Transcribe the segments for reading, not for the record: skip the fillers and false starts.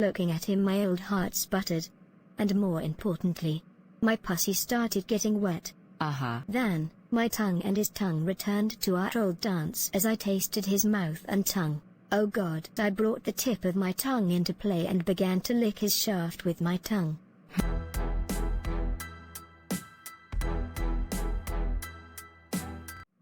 Looking at him, my old heart sputtered. And more importantly, my pussy started getting wet. Then, my tongue and his tongue returned to our old dance as I tasted his mouth and tongue. Oh God! I brought the tip of my tongue into play and began to lick his shaft with my tongue.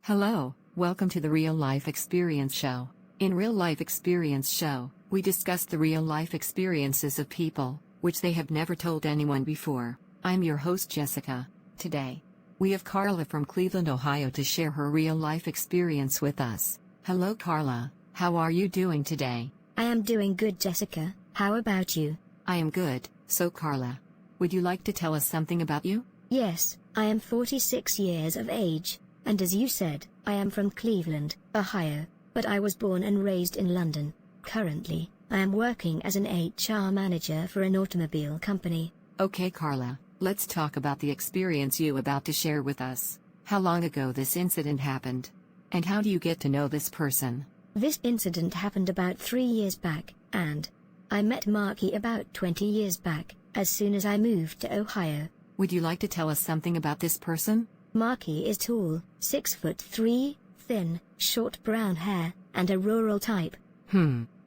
Hello, welcome to the Real Life Experience Show. In Real Life Experience Show, we discuss the real life experiences of people, which they have never told anyone before. I'm your host Jessica. Today, we have Carla from Cleveland, Ohio to share her real life experience with us. Hello Carla, how are you doing today? I am doing good, Jessica. How about you? I am good. So Carla, would you like to tell us something about you? Yes, I am 46 years of age. And as you said, I am from Cleveland, Ohio, but I was born and raised in London. Currently, I am working as an HR manager for an automobile company. Okay Carla, let's talk about the experience you about to share with us. How long ago this incident happened? And how do you get to know this person? This incident happened about 3 years back, and I met Marky about 20 years back, as soon as I moved to Ohio. Would you like to tell us something about this person? Marky is tall, 6'3", thin, short brown hair, and a rural type.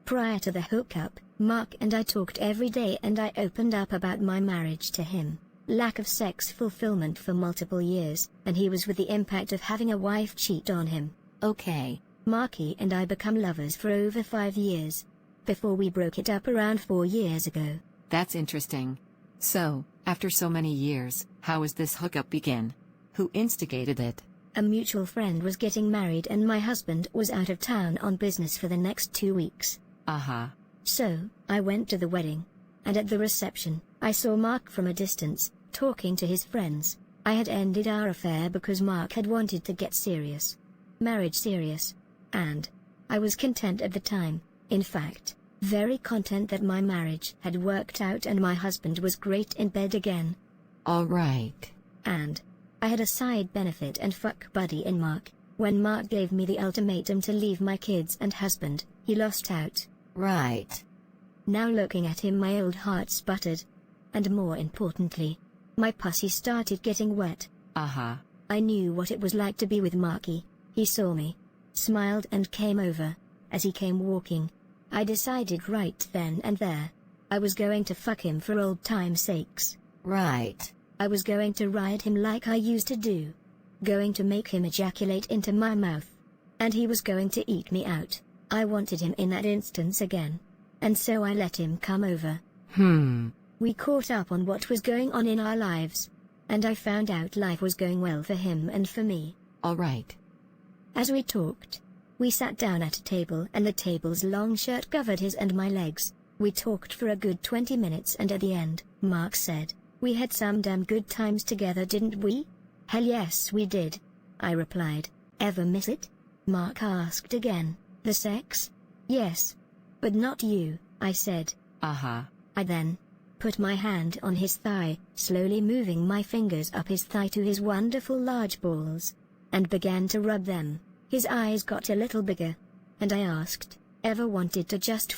Prior to the hookup, Mark and I talked every day and I opened up about my marriage to him, lack of sex fulfillment for multiple years, and he was with the impact of having a wife cheat on him. Okay, Marky and I become lovers for over 5 years, before we broke it up around 4 years ago. That's interesting. So, after so many years, how was this hookup begin? Who instigated it? A mutual friend was getting married and my husband was out of town on business for the next 2 weeks. So, I went to the wedding. And at the reception, I saw Mark from a distance, talking to his friends. I had ended our affair because Mark had wanted to get serious. Marriage serious. And I was content at the time. In fact, very content that my marriage had worked out and my husband was great in bed again. Alright. And I had a side benefit and fuck buddy in Mark. When Mark gave me the ultimatum to leave my kids and husband, he lost out. Right. Now looking at him, my old heart sputtered. And more importantly, my pussy started getting wet. I knew what it was like to be with Marky. He saw me, smiled and came over. As he came walking, I decided right then and there, I was going to fuck him for old time's sakes. Right. I was going to ride him like I used to do. Going to make him ejaculate into my mouth. And he was going to eat me out. I wanted him in that instance again. And so I let him come over. We caught up on what was going on in our lives. And I found out life was going well for him and for me. Alright. As we talked, we sat down at a table and the table's long shirt covered his and my legs. We talked for a good 20 minutes and at the end, Mark said, "We had some damn good times together, didn't we?" "Hell yes we did," I replied. "Ever miss it?" Mark asked again. "The sex?" "Yes. But not you," I said. I then put my hand on his thigh, slowly moving my fingers up his thigh to his wonderful large balls, and began to rub them. His eyes got a little bigger. And I asked, "Ever wanted to just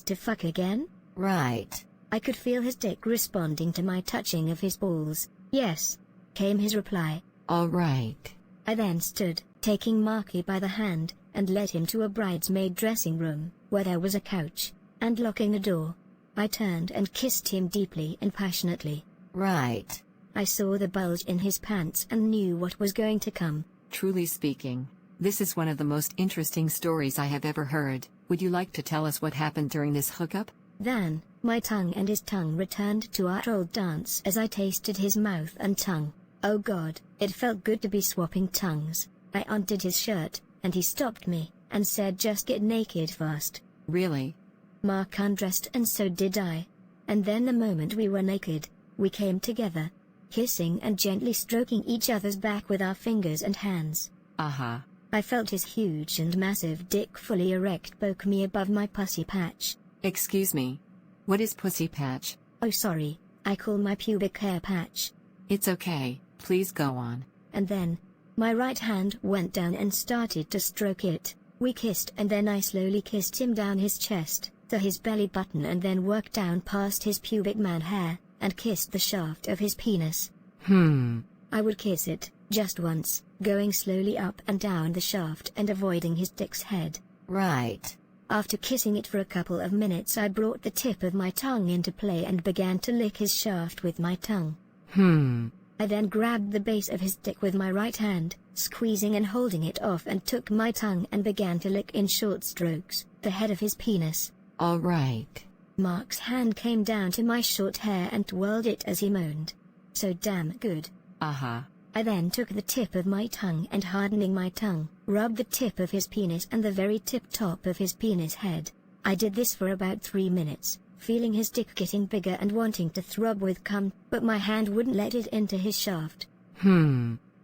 to fuck again?" Right. I could feel his dick responding to my touching of his balls. "Yes," came his reply. Alright. I then stood, taking Marky by the hand, and led him to a bridesmaid dressing room, where there was a couch, and locking the door, I turned and kissed him deeply and passionately. Right. I saw the bulge in his pants and knew what was going to come. Truly speaking, this is one of the most interesting stories I have ever heard. Would you like to tell us what happened during this hookup? Then, my tongue and his tongue returned to our old dance as I tasted his mouth and tongue. Oh God, it felt good to be swapping tongues. I undid his shirt, and he stopped me, and said, "Just get naked fast." Really? Mark undressed and so did I. And then the moment we were naked, we came together, kissing and gently stroking each other's back with our fingers and hands. I felt his huge and massive dick fully erect poke me above my pussy patch. Excuse me. What is pussy patch? Oh sorry, I call my pubic hair patch. It's okay, please go on. And then, my right hand went down and started to stroke it. We kissed and then I slowly kissed him down his chest, to his belly button and then worked down past his pubic man hair, and kissed the shaft of his penis. I would kiss it, just once, going slowly up and down the shaft and avoiding his dick's head. Right. After kissing it for a couple of minutes, I brought the tip of my tongue into play and began to lick his shaft with my tongue. I then grabbed the base of his dick with my right hand, squeezing and holding it off, and took my tongue and began to lick in short strokes the head of his penis. All right. Mark's hand came down to my short hair and twirled it as he moaned. So damn good. Uh-huh. I then took the tip of my tongue and, hardening my tongue, rubbed the tip of his penis and the very tip top of his penis head. I did this for about 3 minutes, feeling his dick getting bigger and wanting to throb with cum, but my hand wouldn't let it into his shaft.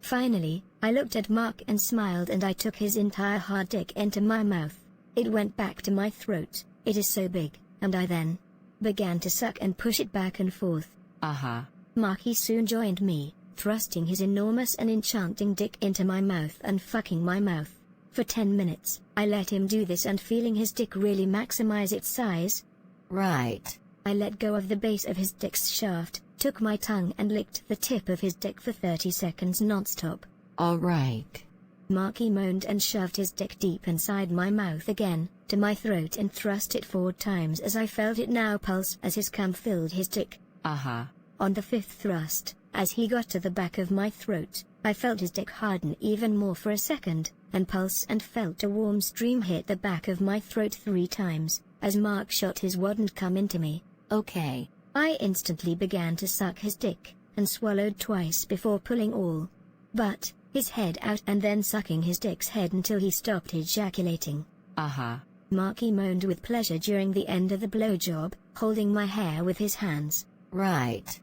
Finally, I looked at Mark and smiled, and I took his entire hard dick into my mouth. It went back to my throat, it is so big, and I then began to suck and push it back and forth. Uh-huh. Marky soon joined me, thrusting his enormous and enchanting dick into my mouth and fucking my mouth. For 10 minutes, I let him do this, and feeling his dick really maximize its size. Right. I let go of the base of his dick's shaft, took my tongue and licked the tip of his dick for 30 seconds non-stop. All right. Marky moaned and shoved his dick deep inside my mouth again, to my throat, and thrust it 4 times as I felt it now pulse as his cum filled his dick. Uh-huh. On the 5th thrust, as he got to the back of my throat, I felt his dick harden even more for a second, and pulse, and felt a warm stream hit the back of my throat 3 times, as Mark shot his wad and cum into me. Okay. I instantly began to suck his dick, and swallowed twice before pulling all but his head out and then sucking his dick's head until he stopped ejaculating. Uh-huh. Marky moaned with pleasure during the end of the blowjob, holding my hair with his hands. Right.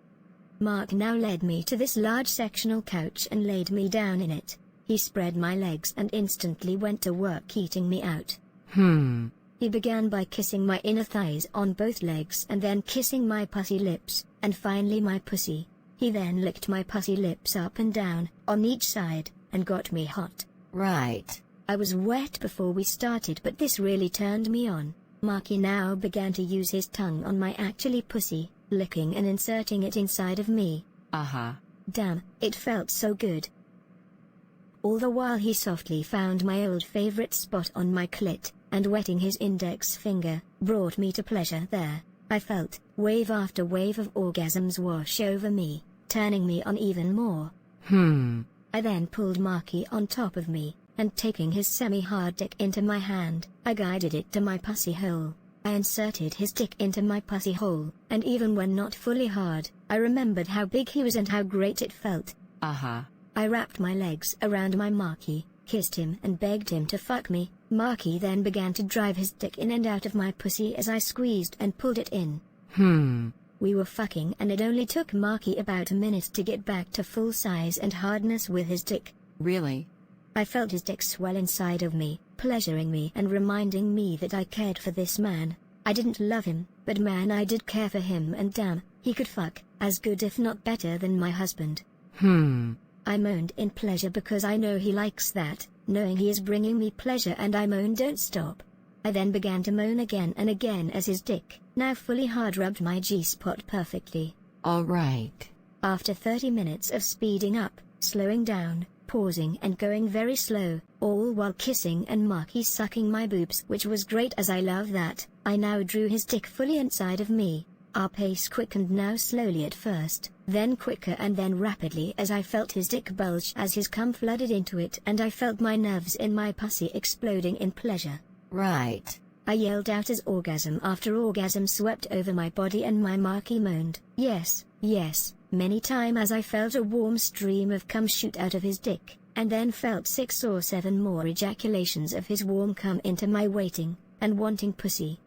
Mark now led me to this large sectional couch and laid me down in it. He spread my legs and instantly went to work eating me out. He began by kissing my inner thighs on both legs and then kissing my pussy lips, and finally my pussy. He then licked my pussy lips up and down, on each side, and got me hot. Right. I was wet before we started, but this really turned me on. Marky now began to use his tongue on my actually pussy, licking and inserting it inside of me. Uh-huh. Damn, it felt so good. All the while he softly found my old favorite spot on my clit, and wetting his index finger, brought me to pleasure there. I felt wave after wave of orgasms wash over me, turning me on even more. I then pulled Marky on top of me, and taking his semi-hard dick into my hand, I guided it to my pussy hole. I inserted his dick into my pussy hole, and even when not fully hard, I remembered how big he was and how great it felt. Uh-huh. I wrapped my legs around my Marky, kissed him and begged him to fuck me. Marky then began to drive his dick in and out of my pussy as I squeezed and pulled it in. We were fucking, and it only took Marky about a minute to get back to full size and hardness with his dick. Really? I felt his dick swell inside of me, pleasuring me and reminding me that I cared for this man. I didn't love him, but man, I did care for him, and damn, he could fuck as good if not better than my husband. I moaned in pleasure because I know he likes that, knowing he is bringing me pleasure, and I moaned don't stop. I then began to moan again and again as his dick, now fully hard, rubbed my G-spot perfectly. All right. After 30 minutes of speeding up, slowing down, pausing and going very slow, all while kissing and Marky sucking my boobs, which was great as I love that, I now drew his dick fully inside of me. Our pace quickened now slowly at first, then quicker and then rapidly as I felt his dick bulge as his cum flooded into it, and I felt my nerves in my pussy exploding in pleasure. Right. I yelled out as orgasm after orgasm swept over my body, and my Marky moaned, yes, yes, many times as I felt a warm stream of cum shoot out of his dick, and then felt 6 or 7 more ejaculations of his warm cum into my waiting and wanting pussy.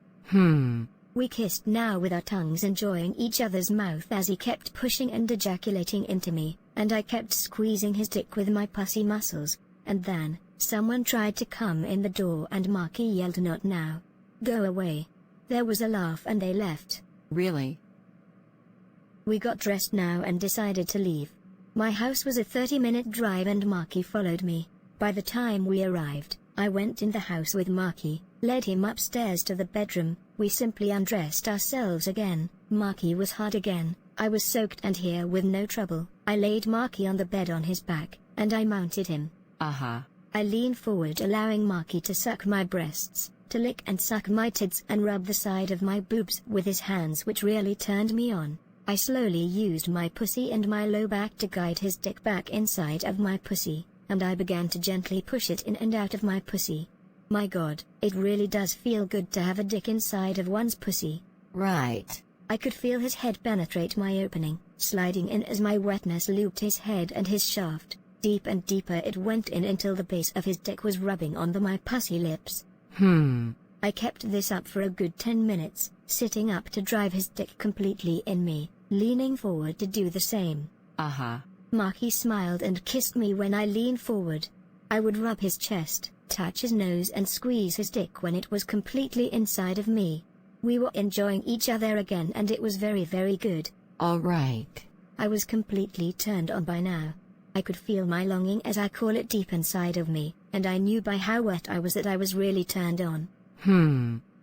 We kissed now with our tongues enjoying each other's mouth as he kept pushing and ejaculating into me, and I kept squeezing his dick with my pussy muscles, and then someone tried to come in the door and Marky yelled, not now. Go away. There was a laugh and they left. Really? We got dressed now and decided to leave. My house was a 30-minute drive and Marky followed me. By the time we arrived, I went in the house with Marky, led him upstairs to the bedroom, We simply undressed ourselves again. Marky was hard again. I was soaked and here with no trouble. I laid Marky on the bed on his back, and I mounted him. Uh-huh. I leaned forward, allowing Marky to suck my breasts, to lick and suck my tits and rub the side of my boobs with his hands, which really turned me on. I slowly used my pussy and my low back to guide his dick back inside of my pussy, and I began to gently push it in and out of my pussy. My God, it really does feel good to have a dick inside of one's pussy. Right. I could feel his head penetrate my opening, sliding in as my wetness looped his head and his shaft. Deep and deeper it went in until the base of his dick was rubbing on my pussy lips. I kept this up for a good 10 minutes, sitting up to drive his dick completely in me, leaning forward to do the same. Uh-huh. Marky smiled and kissed me when I leaned forward. I would rub his chest, touch his nose and squeeze his dick when it was completely inside of me. We were enjoying each other again and it was very, very good. All right. I was completely turned on by now. I could feel my longing, as I call it, deep inside of me, and I knew by how wet I was that I was really turned on.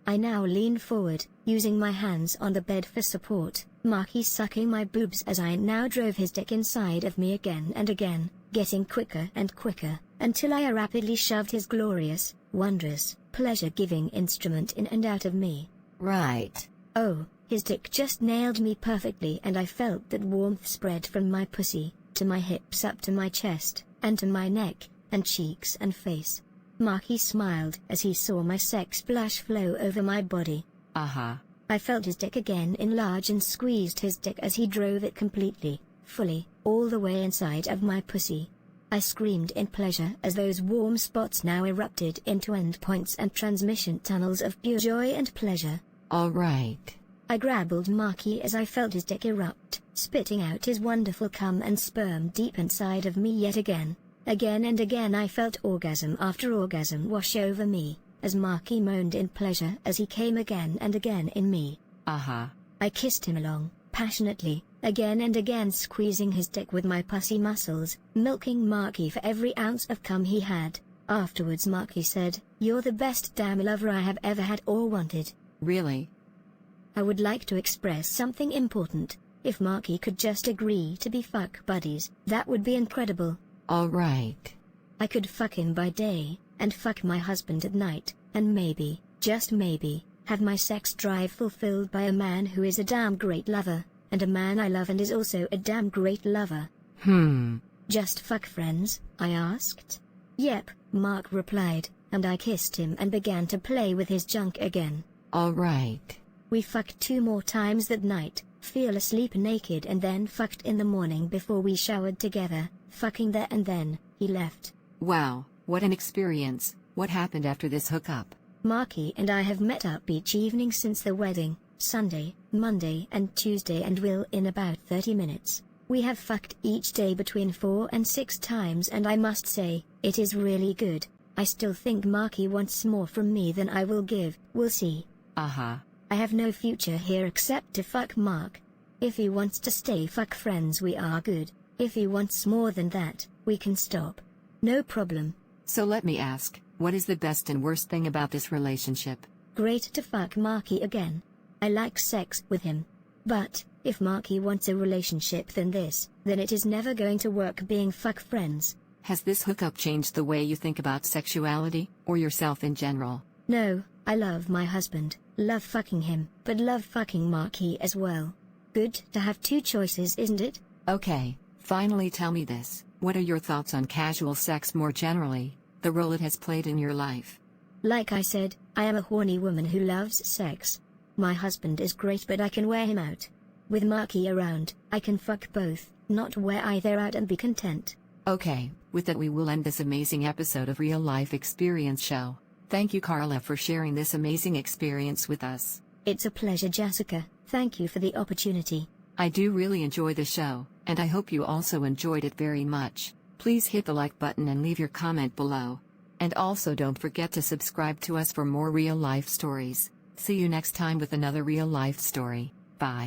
I now leaned forward, using my hands on the bed for support, Marky sucking my boobs as I now drove his dick inside of me again and again, getting quicker and quicker, until I rapidly shoved his glorious, wondrous, pleasure-giving instrument in and out of me. Right. Oh, his dick just nailed me perfectly, and I felt that warmth spread from my pussy to my hips, up to my chest, and to my neck, and cheeks and face. Marky smiled as he saw my sex blush flow over my body. Uh-huh. I felt his dick again enlarge and squeezed his dick as he drove it completely, fully, all the way inside of my pussy. I screamed in pleasure as those warm spots now erupted into endpoints and transmission tunnels of pure joy and pleasure. All right. I grabbled Marky as I felt his dick erupt, spitting out his wonderful cum and sperm deep inside of me yet again. Again and again I felt orgasm after orgasm wash over me, as Marky moaned in pleasure as he came again and again in me. Uh-huh. I kissed him along, passionately, again and again, squeezing his dick with my pussy muscles, milking Marky for every ounce of cum he had. Afterwards Marky said, "You're the best damn lover I have ever had or wanted." Really? I would like to express something important. If Marky could just agree to be fuck buddies, that would be incredible. All right. I could fuck him by day, and fuck my husband at night, and maybe, just maybe, have my sex drive fulfilled by a man who is a damn great lover, and a man I love and is also a damn great lover. Just fuck friends? I asked. Yep, Mark replied, and I kissed him and began to play with his junk again. All right. We fucked 2 more times that night, fell asleep naked, and then fucked in the morning before we showered together, fucking there and then he left. Wow, what an experience. What happened after this hookup? Marky and I have met up each evening since the wedding, Sunday, Monday and Tuesday, and will in about 30 minutes. We have fucked each day between 4 and 6 times, and I must say, it is really good. I still think Marky wants more from me than I will give. We'll see. Uh-huh. I have no future here except to fuck Mark. If he wants to stay fuck friends, we are good. If he wants more than that, we can stop. No problem. So let me ask, what is the best and worst thing about this relationship? Great to fuck Marky again. I like sex with him. But, if Marky wants a relationship then it is never going to work being fuck friends. Has this hookup changed the way you think about sexuality, or yourself in general? No, I love my husband, love fucking him, but love fucking Marky as well. Good to have 2 choices, isn't it? Okay, finally tell me this. What are your thoughts on casual sex more generally, the role it has played in your life? Like I said, I am a horny woman who loves sex. My husband is great, but I can wear him out. With Marky around, I can fuck both, not wear either out, and be content. Okay, with that we will end this amazing episode of Real Life Experience Show. Thank you, Carla, for sharing this amazing experience with us. It's a pleasure, Jessica. Thank you for the opportunity. I do really enjoy the show, and I hope you also enjoyed it very much. Please hit the like button and leave your comment below. And also don't forget to subscribe to us for more real life stories. See you next time with another real life story. Bye.